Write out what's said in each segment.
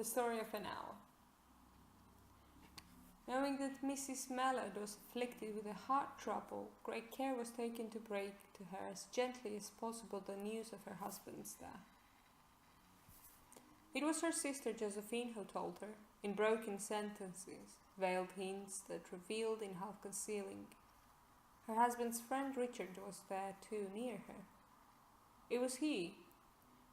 The story of an owl. Knowing that Mrs. Mallard was afflicted with a heart trouble, great care was taken to break to her as gently as possible the news of her husband's death. It was her sister Josephine who told her, in broken sentences, veiled hints that revealed in half concealing. Her husband's friend Richard was there too, near her. It was he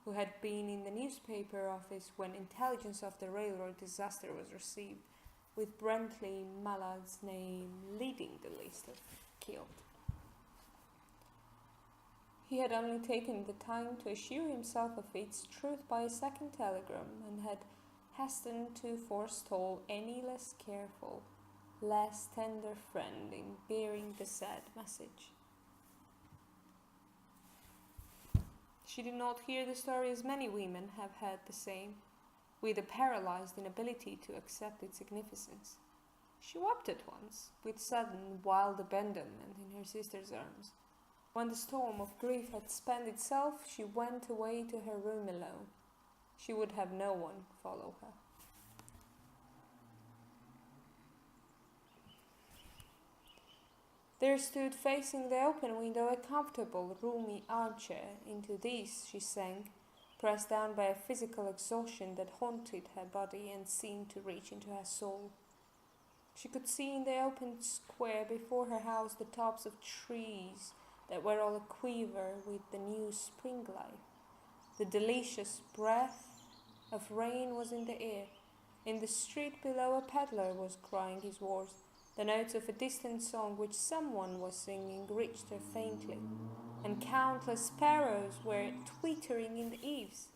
who had been in the newspaper office when intelligence of the railroad disaster was received, with Brentley Mallard's name leading the list of killed. He had only taken the time to assure himself of its truth by a second telegram, and had hastened to forestall any less careful, less tender friend in bearing the sad message. She did not hear the story as many women have heard the same, with a paralyzed inability to accept its significance. She wept at once, with sudden, wild abandonment in her sister's arms. When the storm of grief had spent itself, she went away to her room alone. She would have no one follow her. There stood facing the open window a comfortable, roomy armchair. Into this she sank, pressed down by a physical exhaustion that haunted her body and seemed to reach into her soul. She could see in the open square before her house the tops of trees that were all a-quiver with the new spring life. The delicious breath of rain was in the air. In the street below a peddler was crying his wares. The notes of a distant song which someone was singing reached her faintly, and countless sparrows were twittering in the eaves.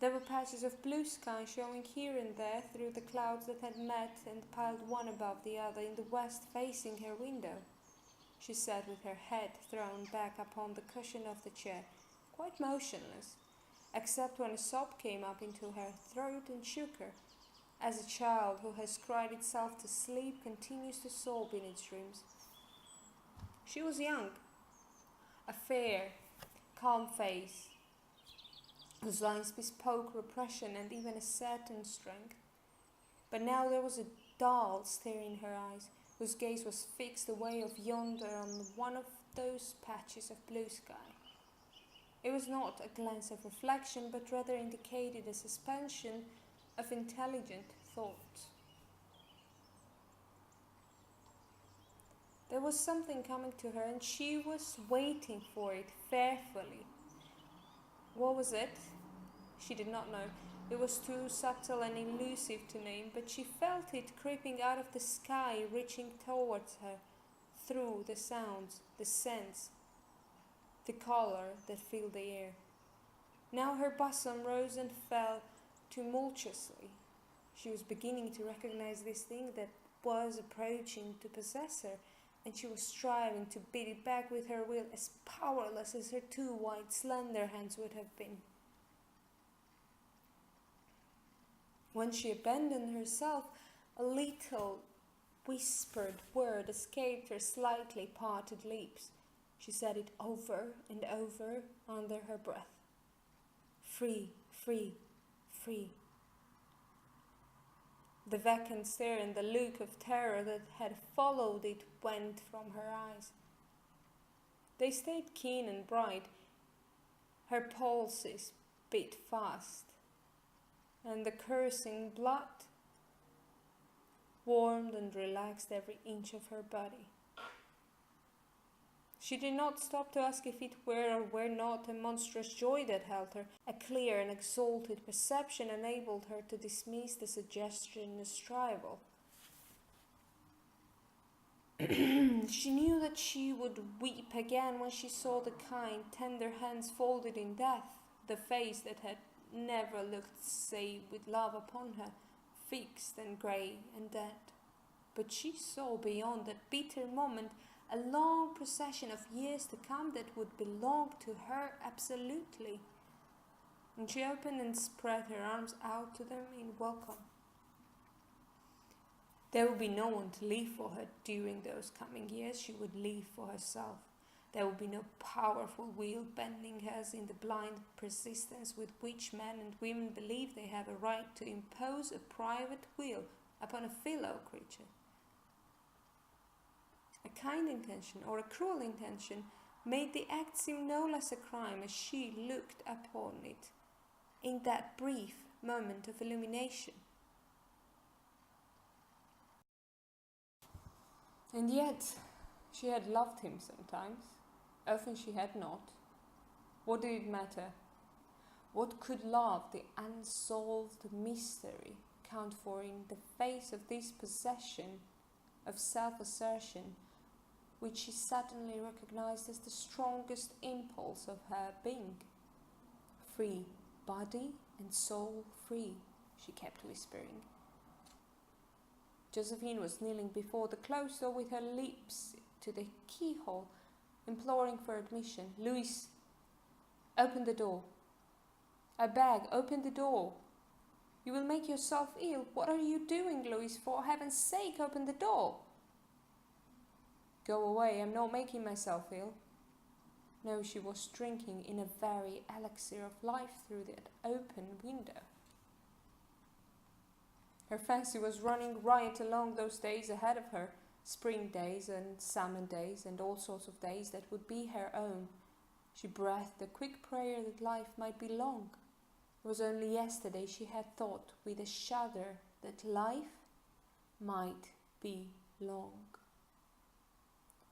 There were patches of blue sky showing here and there through the clouds that had met and piled one above the other in the west facing her window. She sat with her head thrown back upon the cushion of the chair, quite motionless, except when a sob came up into her throat and shook her, as a child who has cried itself to sleep continues to sob in its dreams. She was young, a fair, calm face, whose lines bespoke repression and even a certain strength. But now there was a dull stare in her eyes, whose gaze was fixed away off yonder on one of those patches of blue sky. It was not a glance of reflection, but rather indicated a suspension of intelligent thought. There was something coming to her, and she was waiting for it fearfully. What was it? She did not know. It was too subtle and elusive to name, but she felt it creeping out of the sky, reaching towards her, through the sounds, the scents, the color that filled the air. Now her bosom rose and fell tumultuously. She was beginning to recognize this thing that was approaching to possess her, and she was striving to beat it back with her will, as powerless as her two white, slender hands would have been. When she abandoned herself, a little whispered word escaped her slightly parted lips. She said it over and over under her breath. Free, free, free. The vacant stare and the look of terror that had followed it went from her eyes. They stayed keen and bright. Her pulses beat fast, and the coursing blood warmed and relaxed every inch of her body. She did not stop to ask if it were or were not a monstrous joy that held her. A clear and exalted perception enabled her to dismiss the suggestion as trivial. She knew that she would weep again when she saw the kind, tender hands folded in death, the face that had never looked save with love upon her, fixed and grey and dead. But she saw beyond that bitter moment a long procession of years to come that would belong to her absolutely. And she opened and spread her arms out to them in welcome. There would be no one to live for her during those coming years. She would live for herself. There will be no powerful will bending us in the blind persistence with which men and women believe they have a right to impose a private will upon a fellow creature. A kind intention or a cruel intention made the act seem no less a crime as she looked upon it in that brief moment of illumination. And yet, she had loved him sometimes, often she had not. What did it matter? What could love, the unsolved mystery, count for in the face of this possession of self-assertion, which she suddenly recognized as the strongest impulse of her being? Free, body and soul free, she kept whispering. Josephine was kneeling before the closed door with her lips to the keyhole, imploring for admission. Louis, open the door. I beg, open the door. You will make yourself ill. What are you doing, Louis? For heaven's sake, open the door. Go away, I'm not making myself ill. No, she was drinking in a very elixir of life through that open window. Her fancy was running riot along those days ahead of her, spring days and summer days and all sorts of days that would be her own. She breathed a quick prayer that life might be long. It was only yesterday she had thought with a shudder that life might be long.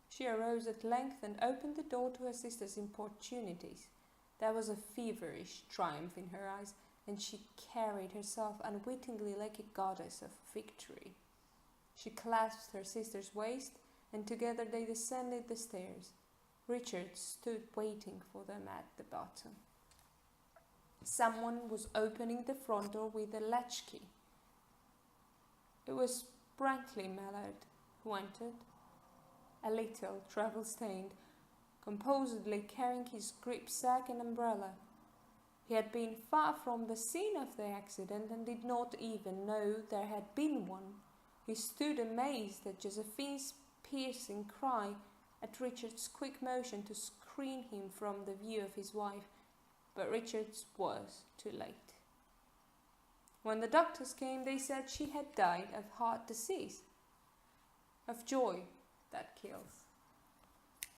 She arose at length and opened the door to her sister's importunities. There was a feverish triumph in her eyes, and she carried herself unwittingly like a goddess of victory. She clasped her sister's waist, and together they descended the stairs. Richard stood waiting for them at the bottom. Someone was opening the front door with a latchkey. It was Brantley Mallard who entered, a little travel-stained, composedly carrying his gripsack and umbrella. He had been far from the scene of the accident and did not even know there had been one. He stood amazed at Josephine's piercing cry, at Richard's quick motion to screen him from the view of his wife, but Richard's was too late. When the doctors came, they said she had died of heart disease, of joy that kills.